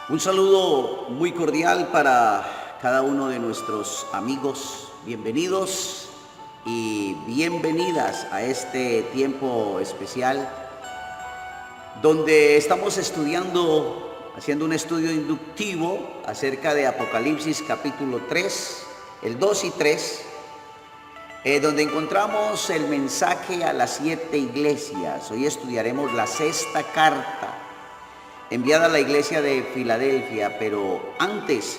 Un saludo muy cordial para cada uno de nuestros amigos. Bienvenidos y bienvenidas a este tiempo especial donde estamos haciendo un estudio inductivo acerca de Apocalipsis capítulo 3, el 2 y 3, donde encontramos el mensaje a las 7 iglesias. Hoy estudiaremos la sexta carta enviada a la iglesia de Filadelfia, pero antes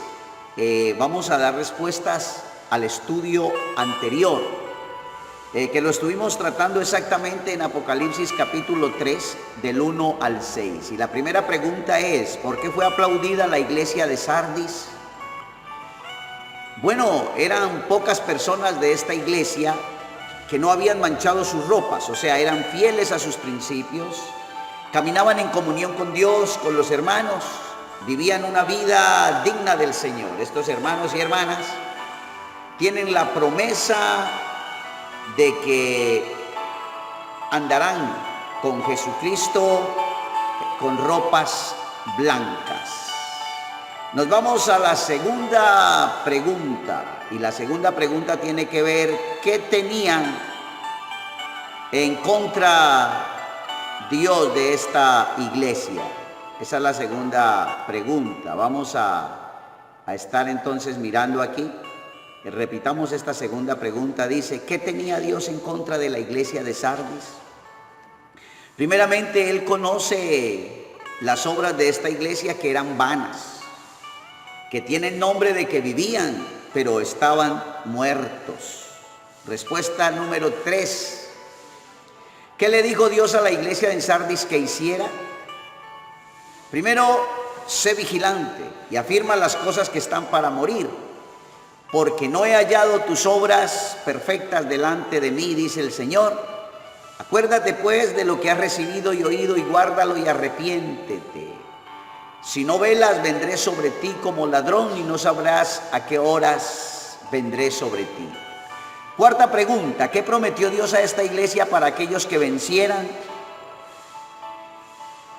vamos a dar respuestas al estudio anterior, que lo estuvimos tratando exactamente en Apocalipsis capítulo 3, del 1 al 6. Y la primera pregunta es, ¿por qué fue aplaudida la iglesia de Sardis? Bueno, eran pocas personas de esta iglesia que no habían manchado sus ropas, o sea, eran fieles a sus principios, caminaban en comunión con Dios, con los hermanos, vivían una vida digna del Señor. Estos hermanos y hermanas tienen la promesa de que andarán con Jesucristo con ropas blancas. Nos vamos a la segunda pregunta, y la segunda pregunta tiene que ver qué tenían en contra Dios de esta iglesia. Esa es la segunda pregunta. Vamos a estar entonces mirando aquí. Repitamos esta segunda pregunta. Dice, ¿qué tenía Dios en contra de la iglesia de Sardis? Primeramente, Él conoce las obras de esta iglesia, que eran vanas, que tienen nombre de que vivían, pero estaban muertos. Respuesta número 3. ¿Qué le dijo Dios a la iglesia de Sardis que hiciera? Primero, sé vigilante y afirma las cosas que están para morir, porque no he hallado tus obras perfectas delante de mí, dice el Señor. Acuérdate pues de lo que has recibido y oído, y guárdalo y arrepiéntete. Si no velas, vendré sobre ti como ladrón, y no sabrás a qué horas vendré sobre ti. Cuarta pregunta, ¿qué prometió Dios a esta iglesia para aquellos que vencieran?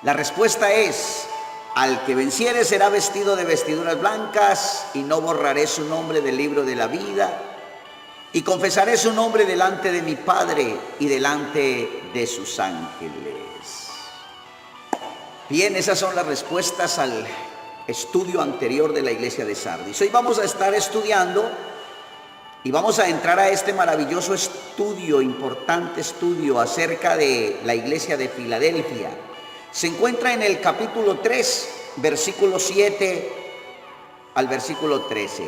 La respuesta es, al que venciere será vestido de vestiduras blancas, y no borraré su nombre del libro de la vida, y confesaré su nombre delante de mi Padre y delante de sus ángeles. Bien, esas son las respuestas al estudio anterior de la iglesia de Sardis. Hoy vamos a estar estudiando y vamos a entrar a este maravilloso estudio, importante estudio acerca de la iglesia de Filadelfia. Se encuentra en el capítulo 3, versículo 7 al versículo 13.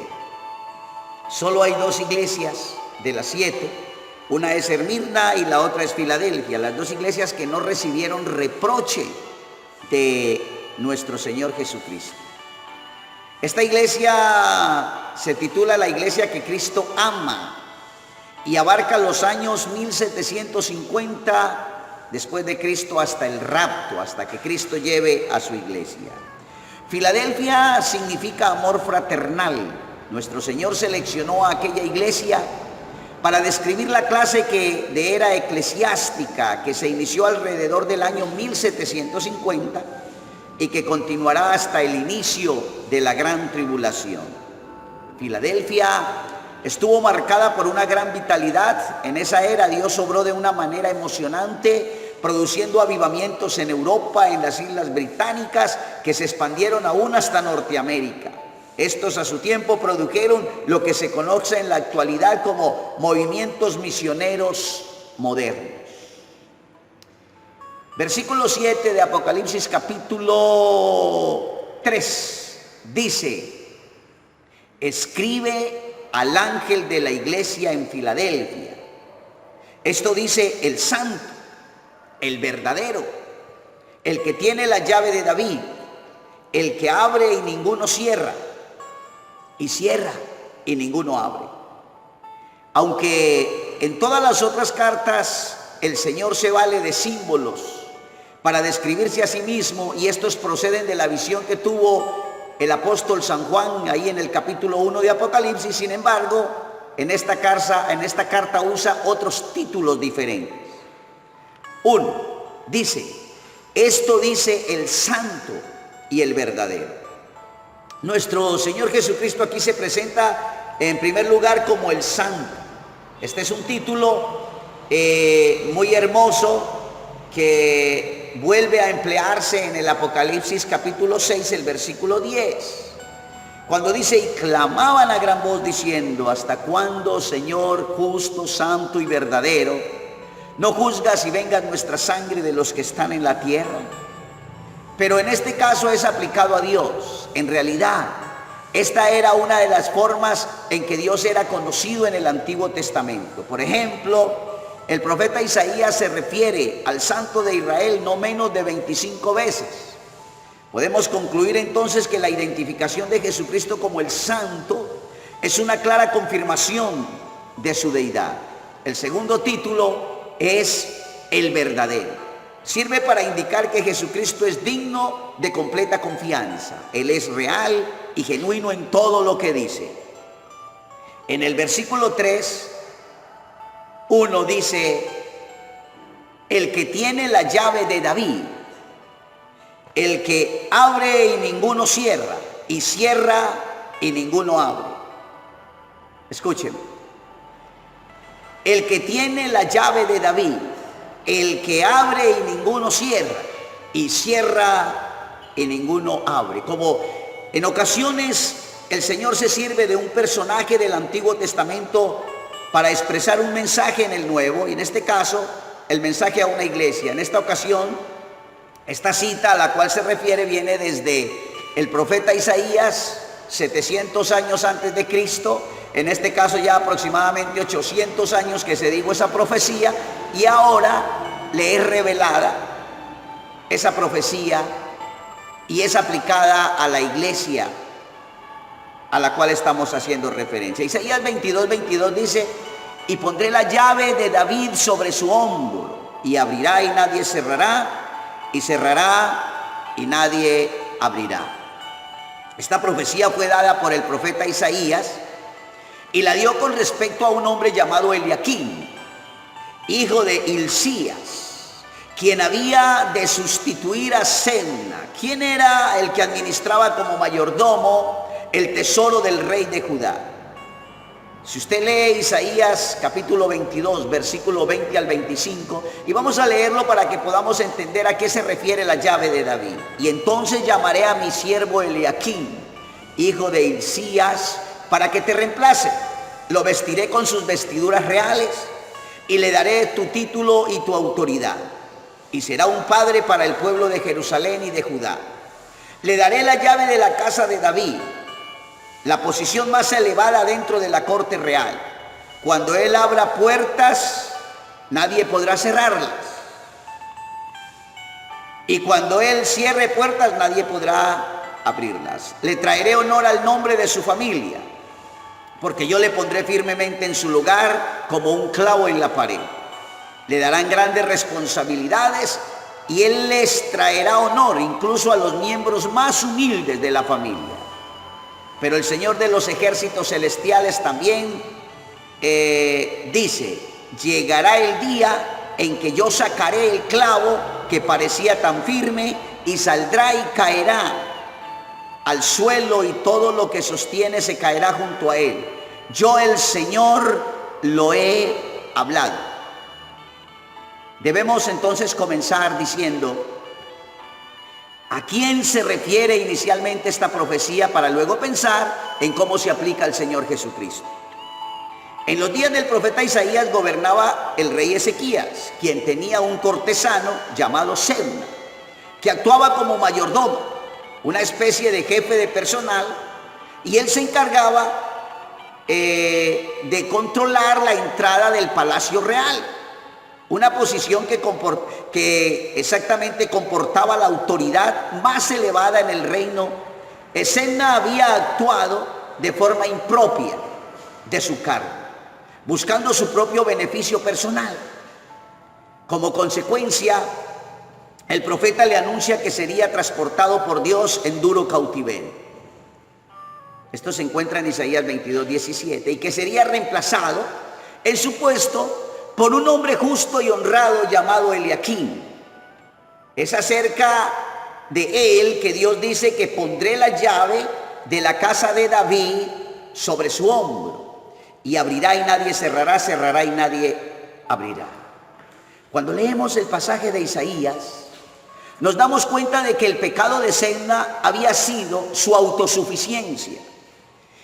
Solo hay dos iglesias de las 7. Una es Esmirna y la otra es Filadelfia. Las dos iglesias que no recibieron reproche de nuestro Señor Jesucristo. Esta iglesia se titula la iglesia que Cristo ama y abarca los años 1750 después de Cristo hasta el rapto, hasta que Cristo lleve a su iglesia. Filadelfia significa amor fraternal. Nuestro Señor seleccionó a aquella iglesia para describir la clase de era eclesiástica que se inició alrededor del año 1750 y que continuará hasta el inicio de la gran tribulación. Filadelfia estuvo marcada por una gran vitalidad. En esa era Dios obró de una manera emocionante, produciendo avivamientos en Europa, en las Islas Británicas, que se expandieron aún hasta Norteamérica. Estos a su tiempo produjeron lo que se conoce en la actualidad como movimientos misioneros modernos. Versículo 7 de Apocalipsis capítulo 3 dice, escribe al ángel de la iglesia en Filadelfia. Esto dice el santo, el verdadero, el que tiene la llave de David, el que abre y ninguno cierra, y cierra y ninguno abre. Aunque en todas las otras cartas el Señor se vale de símbolos para describirse a sí mismo, y estos proceden de la visión que tuvo el apóstol San Juan ahí en el capítulo 1 de Apocalipsis. Sin embargo, en esta carta usa otros títulos diferentes. Dice, esto dice el santo y el verdadero. Nuestro Señor Jesucristo aquí se presenta en primer lugar como el Santo. Este es un título muy hermoso que vuelve a emplearse en el Apocalipsis capítulo 6, el versículo 10. Cuando dice, y clamaban a gran voz diciendo, ¿hasta cuándo, Señor justo, santo y verdadero, no juzgas y venga nuestra sangre de los que están en la tierra? Pero en este caso es aplicado a Dios. En realidad, esta era una de las formas en que Dios era conocido en el Antiguo Testamento. Por ejemplo, el profeta Isaías se refiere al Santo de Israel no menos de 25 veces. Podemos concluir entonces que la identificación de Jesucristo como el Santo es una clara confirmación de su deidad. El segundo título es el verdadero. Sirve para indicar que Jesucristo es digno de completa confianza. Él es real y genuino en todo lo que dice. En el versículo 3, 1 dice, el que tiene la llave de David, el que abre y ninguno cierra, y cierra y ninguno abre. Escúchenme. El que tiene la llave de David, el que abre y ninguno cierra, y cierra y ninguno abre. Como en ocasiones el Señor se sirve de un personaje del Antiguo Testamento para expresar un mensaje en el Nuevo, y en este caso el mensaje a una iglesia. En esta ocasión, esta cita a la cual se refiere viene desde el profeta Isaías, 700 años antes de Cristo, en este caso ya aproximadamente 800 años que se dijo esa profecía, y ahora le es revelada esa profecía y es aplicada a la iglesia a la cual estamos haciendo referencia. Isaías 22, 22 dice, y pondré la llave de David sobre su hombro, y abrirá y nadie cerrará, y cerrará y nadie abrirá. Esta profecía fue dada por el profeta Isaías y la dio con respecto a un hombre llamado Eliaquim, hijo de Hilcías, quien había de sustituir a Semna, quien era el que administraba como mayordomo el tesoro del rey de Judá. Si usted lee Isaías capítulo 22, versículo 20 al 25, y vamos a leerlo para que podamos entender a qué se refiere la llave de David. Y entonces llamaré a mi siervo Eliaquim, hijo de Hilcías, para que te reemplace. Lo vestiré con sus vestiduras reales y le daré tu título y tu autoridad. Y será un padre para el pueblo de Jerusalén y de Judá. Le daré la llave de la casa de David, la posición más elevada dentro de la corte real. Cuando él abra puertas, nadie podrá cerrarlas. Y cuando él cierre puertas, nadie podrá abrirlas. Le traeré honor al nombre de su familia, porque yo le pondré firmemente en su lugar como un clavo en la pared. Le darán grandes responsabilidades y él les traerá honor, incluso a los miembros más humildes de la familia. Pero el Señor de los ejércitos celestiales también dice, llegará el día en que yo sacaré el clavo que parecía tan firme y saldrá y caerá al suelo y todo lo que sostiene se caerá junto a él. Yo el Señor lo he hablado. Debemos entonces comenzar diciendo, ¿a quién se refiere inicialmente esta profecía para luego pensar en cómo se aplica al Señor Jesucristo? En los días del profeta Isaías gobernaba el rey Ezequías, quien tenía un cortesano llamado Semna, que actuaba como mayordomo, una especie de jefe de personal, y él se encargaba de controlar la entrada del palacio real, una posición que exactamente comportaba la autoridad más elevada en el reino. Semna había actuado de forma impropia de su cargo, buscando su propio beneficio personal. Como consecuencia, el profeta le anuncia que sería transportado por Dios en duro cautiverio. Esto se encuentra en Isaías 22, 17, y que sería reemplazado en su puesto por un hombre justo y honrado llamado Eliaquim. Es acerca de él que Dios dice que pondré la llave de la casa de David sobre su hombro, y abrirá y nadie cerrará, cerrará y nadie abrirá. Cuando leemos el pasaje de Isaías, nos damos cuenta de que el pecado de Sedna había sido su autosuficiencia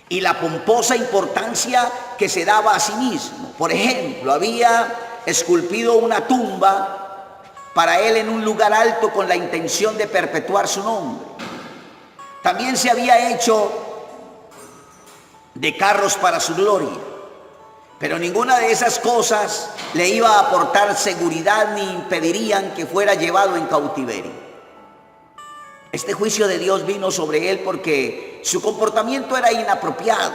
y la pomposa importancia que se daba a sí mismo. Por ejemplo, había esculpido una tumba para él en un lugar alto con la intención de perpetuar su nombre. También se había hecho de carros para su gloria, pero ninguna de esas cosas le iba a aportar seguridad ni impedirían que fuera llevado en cautiverio. Este juicio de Dios vino sobre él porque su comportamiento era inapropiado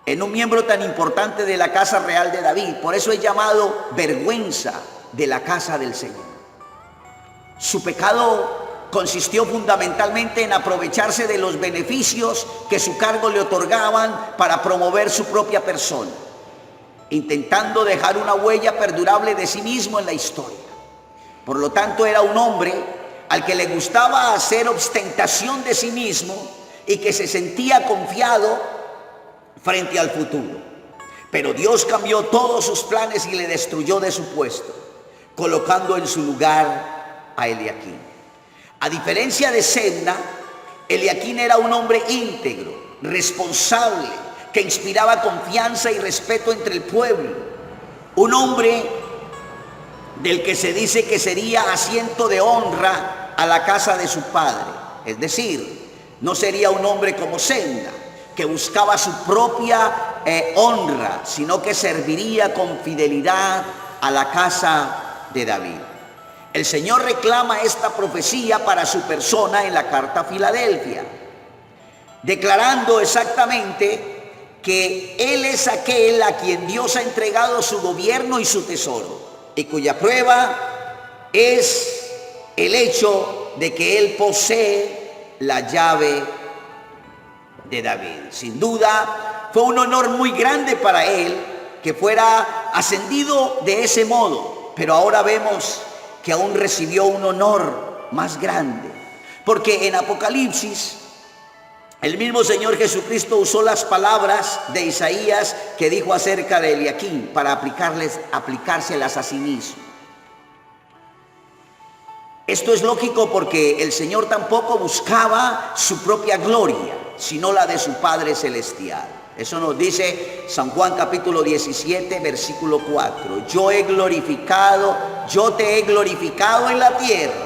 en un miembro tan importante de la casa real de David. Por eso es llamado vergüenza de la casa del Señor. Su pecado consistió fundamentalmente en aprovecharse de los beneficios que su cargo le otorgaban para promover su propia persona, intentando dejar una huella perdurable de sí mismo en la historia. Por lo tanto, era un hombre al que le gustaba hacer ostentación de sí mismo y que se sentía confiado frente al futuro. Pero Dios cambió todos sus planes y le destruyó de su puesto, colocando en su lugar a Eliaquín. A diferencia de Sedna, Eliaquín era un hombre íntegro, responsable, que inspiraba confianza y respeto entre el pueblo. Un hombre del que se dice que sería asiento de honra a la casa de su padre. Es decir, no sería un hombre como Sedna, que buscaba su propia honra, sino que serviría con fidelidad a la casa de David. El Señor reclama esta profecía para su persona en la carta a Filadelfia, declarando exactamente que Él es aquel a quien Dios ha entregado su gobierno y su tesoro, y cuya prueba es el hecho de que Él posee la llave de David. Sin duda, fue un honor muy grande para Él que fuera ascendido de ese modo, pero ahora vemos que aún recibió un honor más grande, porque en Apocalipsis el mismo Señor Jesucristo usó las palabras de Isaías que dijo acerca de Eliaquín para aplicárselas a sí mismo. Esto es lógico porque el Señor tampoco buscaba su propia gloria, sino la de su Padre Celestial. Eso nos dice San Juan capítulo 17, versículo 4. Yo te he glorificado en la tierra,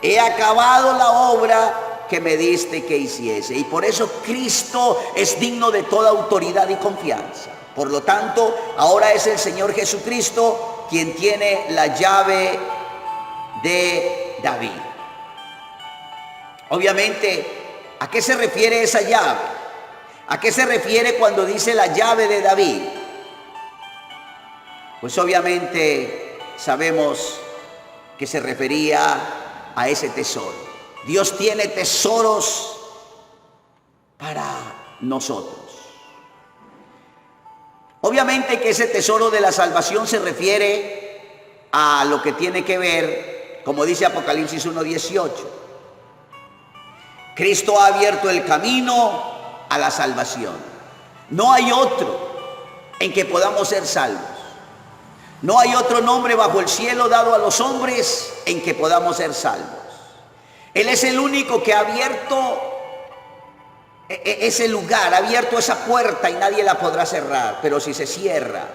he acabado la obra que me diste que hiciese. Y por eso Cristo es digno de toda autoridad y confianza. Por lo tanto, ahora es el Señor Jesucristo quien tiene la llave de David. Obviamente, ¿a qué se refiere esa llave? ¿A qué se refiere cuando dice la llave de David? Pues obviamente sabemos que se refería a ese tesoro. Dios tiene tesoros para nosotros. Obviamente que ese tesoro de la salvación se refiere a lo que tiene que ver, como dice Apocalipsis 1:18. Cristo ha abierto el camino a la salvación. No hay otro en que podamos ser salvos. No hay otro nombre bajo el cielo dado a los hombres en que podamos ser salvos. Él es el único que ha abierto ese lugar, ha abierto esa puerta y nadie la podrá cerrar. Pero si se cierra,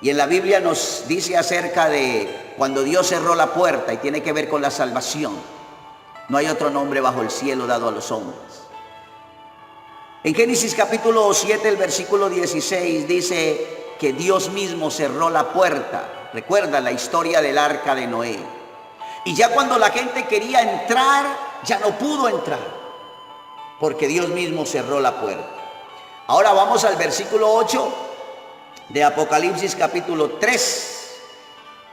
y en la Biblia nos dice acerca de cuando Dios cerró la puerta y tiene que ver con la salvación, no hay otro nombre bajo el cielo dado a los hombres. En Génesis capítulo 7, el versículo 16 dice que Dios mismo cerró la puerta. Recuerda la historia del arca de Noé. Y ya cuando la gente quería entrar, ya no pudo entrar, porque Dios mismo cerró la puerta. Ahora vamos al versículo 8 de Apocalipsis capítulo 3,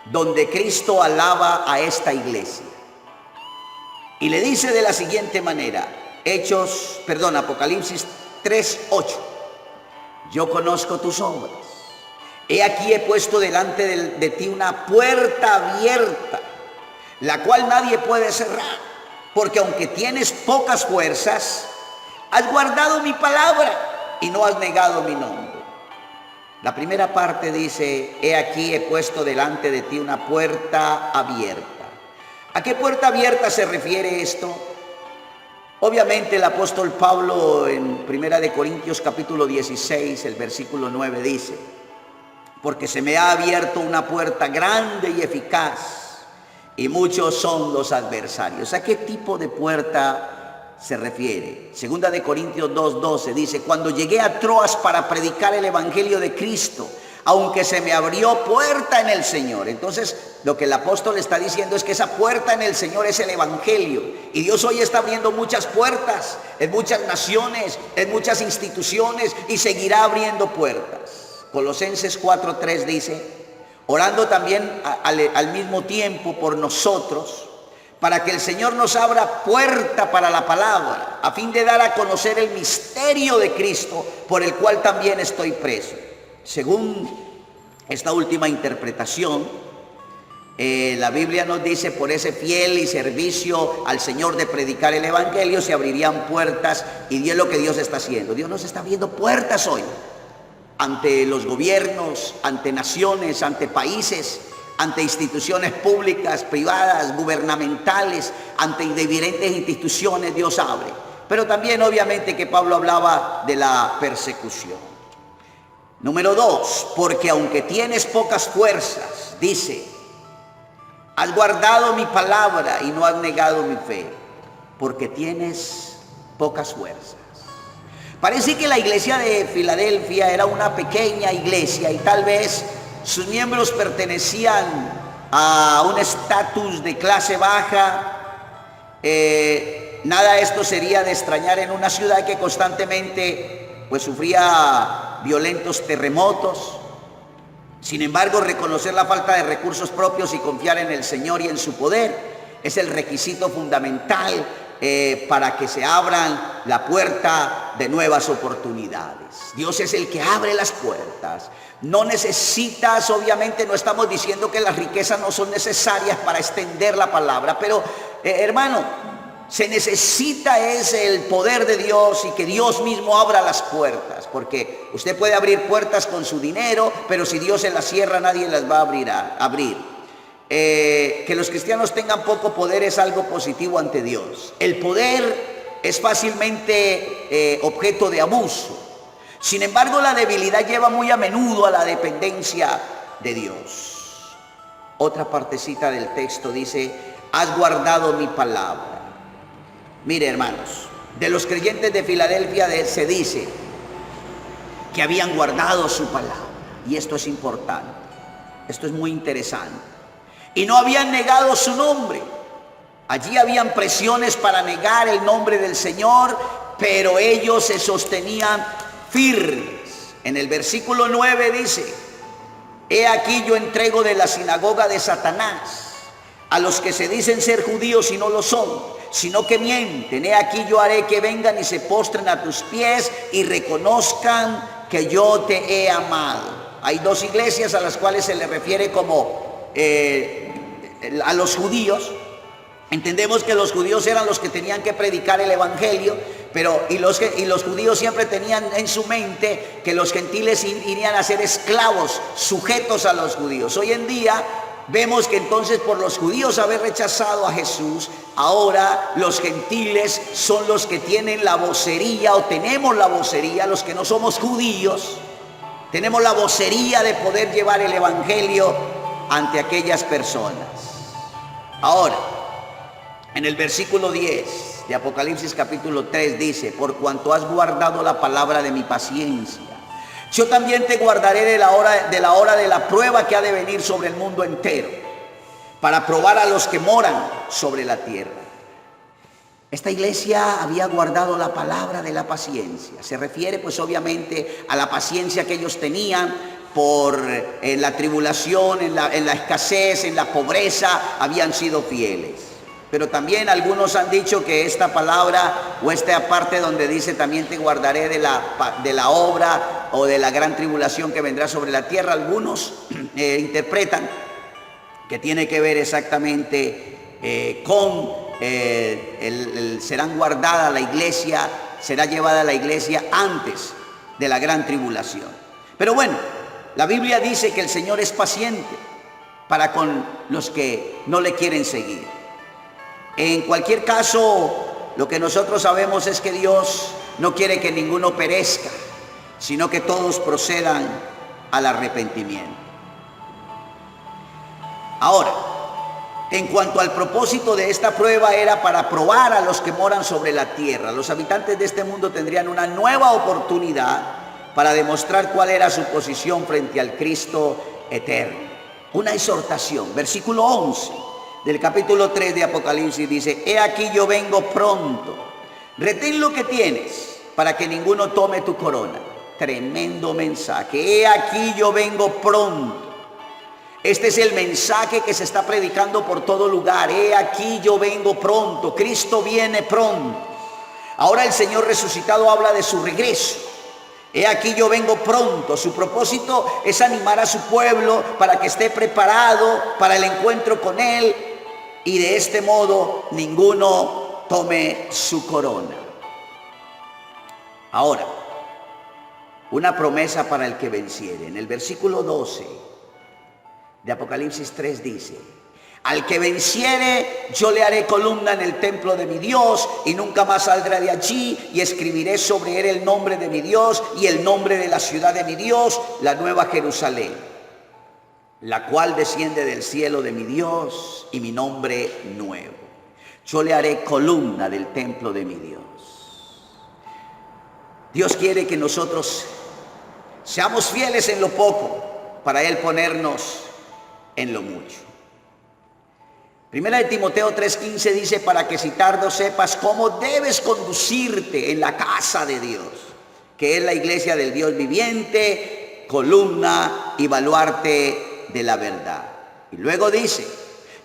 donde Cristo alaba a esta iglesia. Y le dice de la siguiente manera, Apocalipsis 3:8. Yo conozco tus obras. He aquí he puesto delante de ti una puerta abierta, la cual nadie puede cerrar, porque aunque tienes pocas fuerzas, has guardado mi palabra y no has negado mi nombre. La primera parte dice, he aquí he puesto delante de ti una puerta abierta. ¿A qué puerta abierta se refiere esto? Obviamente el apóstol Pablo en 1 Corintios capítulo 16, el versículo 9 dice, porque se me ha abierto una puerta grande y eficaz, y muchos son los adversarios. ¿A qué tipo de puerta se refiere? 2 Corintios 2:12 dice, cuando llegué a Troas para predicar el evangelio de Cristo, aunque se me abrió puerta en el Señor. Entonces, lo que el apóstol está diciendo es que esa puerta en el Señor es el evangelio. Y Dios hoy está abriendo muchas puertas en muchas naciones, en muchas instituciones, y seguirá abriendo puertas. Colosenses 4:3 dice, orando también al mismo tiempo por nosotros, para que el Señor nos abra puerta para la palabra, a fin de dar a conocer el misterio de Cristo, por el cual también estoy preso. Según esta última interpretación, la Biblia nos dice, por ese fiel y servicio al Señor de predicar el evangelio, se abrirían puertas, y es lo que Dios está haciendo. Dios nos está abriendo puertas hoy, ante los gobiernos, ante naciones, ante países, ante instituciones públicas, privadas, gubernamentales, ante diferentes instituciones Dios abre. Pero también obviamente que Pablo hablaba de la persecución. Número 2, porque aunque tienes pocas fuerzas, dice, has guardado mi palabra y no has negado mi fe, porque tienes pocas fuerzas. Parece que la iglesia de Filadelfia era una pequeña iglesia y tal vez sus miembros pertenecían a un estatus de clase baja. Nada esto sería de extrañar en una ciudad que constantemente pues sufría violentos terremotos. Sin embargo, reconocer la falta de recursos propios y confiar en el Señor y en su poder es el requisito fundamental para que se abran la puerta de nuevas oportunidades. Dios es el que abre las puertas. No necesitas, obviamente no estamos diciendo que las riquezas no son necesarias para extender la palabra, pero hermano, se necesita es el poder de Dios y que Dios mismo abra las puertas, porque usted puede abrir puertas con su dinero, pero si Dios se las cierra nadie las va a abrir. Que los cristianos tengan poco poder es algo positivo ante Dios. El poder es fácilmente objeto de abuso. Sin embargo, la debilidad lleva muy a menudo a la dependencia de Dios. Otra partecita del texto dice, has guardado mi palabra. Mire, hermanos, de los creyentes de Filadelfia se dice que habían guardado su palabra. Y esto es importante, esto es muy interesante. Y no habían negado su nombre. Allí habían presiones para negar el nombre del Señor, pero ellos se sostenían firmes. En el versículo 9 dice, he aquí yo entrego de la sinagoga de Satanás a los que se dicen ser judíos y no lo son, sino que mienten. He aquí yo haré que vengan y se postren a tus pies y reconozcan que yo te he amado. Hay dos iglesias a las cuales se le refiere como a los judíos. Entendemos que los judíos eran los que tenían que predicar el evangelio, pero los judíos siempre tenían en su mente que los gentiles irían a ser esclavos, sujetos a los judíos. Hoy en día vemos que entonces por los judíos haber rechazado a Jesús, ahora los gentiles son los que tienen la vocería, o tenemos la vocería, los que no somos judíos, tenemos la vocería de poder llevar el evangelio ante aquellas personas. Ahora, en el versículo 10 de Apocalipsis capítulo 3 dice, por cuanto has guardado la palabra de mi paciencia, yo también te guardaré de la hora de la prueba que ha de venir sobre el mundo entero, para probar a los que moran sobre la tierra. Esta iglesia había guardado la palabra de la paciencia. Se refiere pues obviamente a la paciencia que ellos tenían por la tribulación, en la escasez, en la pobreza, habían sido fieles. Pero también algunos han dicho que esta palabra o esta parte donde dice también te guardaré de la obra o de la gran tribulación que vendrá sobre la tierra, algunos interpretan que tiene que ver exactamente con serán guardadas, la iglesia será llevada a la iglesia antes de la gran tribulación. Pero bueno, la Biblia dice que el Señor es paciente para con los que no le quieren seguir. En cualquier caso, lo que nosotros sabemos es que Dios no quiere que ninguno perezca, sino que todos procedan al arrepentimiento. Ahora, en cuanto al propósito de esta prueba, era para probar a los que moran sobre la tierra. Los habitantes de este mundo tendrían una nueva oportunidad para demostrar cuál era su posición frente al Cristo eterno. Una exhortación, versículo 11 del capítulo 3 de Apocalipsis dice: he aquí yo vengo pronto, retén lo que tienes para que ninguno tome tu corona. Tremendo mensaje. He aquí yo vengo pronto. Este es el mensaje que se está predicando por todo lugar. He aquí yo vengo pronto. Cristo viene pronto. Ahora el Señor resucitado habla de su regreso. He aquí yo vengo pronto. Su propósito es animar a su pueblo para que esté preparado para el encuentro con Él, y de este modo ninguno tome su corona. Ahora, una promesa para el que venciere. En el versículo 12 de Apocalipsis 3 dice: al que venciere, yo le haré columna en el templo de mi Dios, y nunca más saldrá de allí, y escribiré sobre él el nombre de mi Dios y el nombre de la ciudad de mi Dios, la nueva Jerusalén, la cual desciende del cielo de mi Dios, y mi nombre nuevo. Yo le haré columna del templo de mi Dios. Dios quiere que nosotros seamos fieles en lo poco, para Él ponernos en lo mucho. Primera de Timoteo 3:15 dice: para que si tardo sepas cómo debes conducirte en la casa de Dios, que es la iglesia del Dios viviente, columna y baluarte de la verdad. Y luego dice: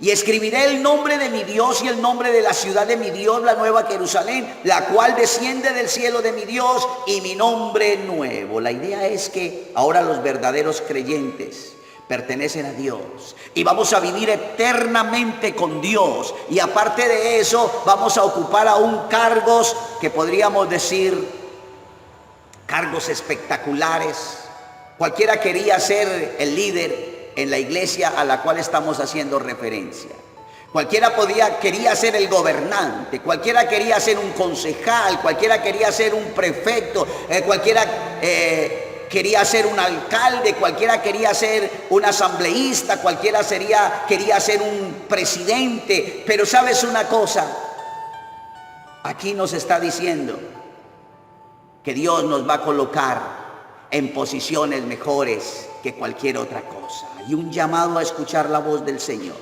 y escribiré el nombre de mi Dios y el nombre de la ciudad de mi Dios, la nueva Jerusalén, la cual desciende del cielo de mi Dios, y mi nombre nuevo. La idea es que ahora los verdaderos creyentes pertenecen a Dios y vamos a vivir eternamente con Dios, y aparte de eso vamos a ocupar aún cargos que podríamos decir cargos espectaculares. Cualquiera quería ser el líder en la iglesia a la cual estamos haciendo referencia. Cualquiera quería ser el gobernante, cualquiera quería ser un concejal, cualquiera quería ser un prefecto, cualquiera quería ser un alcalde, cualquiera quería ser un asambleísta, cualquiera quería ser un presidente. Pero ¿sabes una cosa? Aquí nos está diciendo que Dios nos va a colocar en posiciones mejores que cualquier otra cosa. Y un llamado a escuchar la voz del Señor.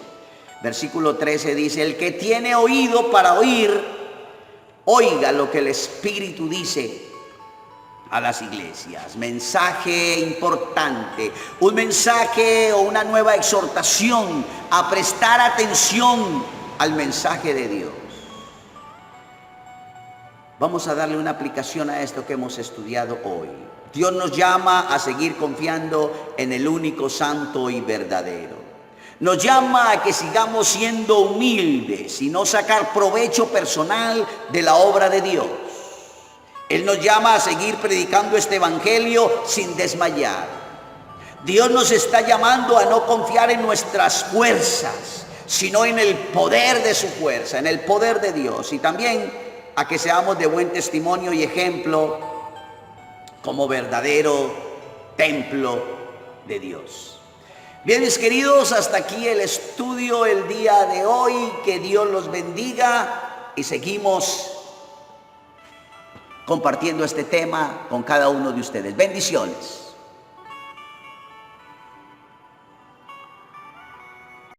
Versículo 13 dice: el que tiene oído para oír, oiga lo que el Espíritu dice a las iglesias. Mensaje importante, un mensaje o una nueva exhortación a prestar atención al mensaje de Dios. Vamos a darle una aplicación a esto que hemos estudiado hoy. Dios nos llama a seguir confiando en el único santo y verdadero. Nos llama a que sigamos siendo humildes y no sacar provecho personal de la obra de Dios. Él nos llama a seguir predicando este evangelio sin desmayar. Dios nos está llamando a no confiar en nuestras fuerzas, sino en el poder de su fuerza, en el poder de Dios. Y también a que seamos de buen testimonio y ejemplo como verdadero templo de Dios. Bien, mis queridos, hasta aquí el estudio el día de hoy. Que Dios los bendiga y seguimos compartiendo este tema con cada uno de ustedes. Bendiciones.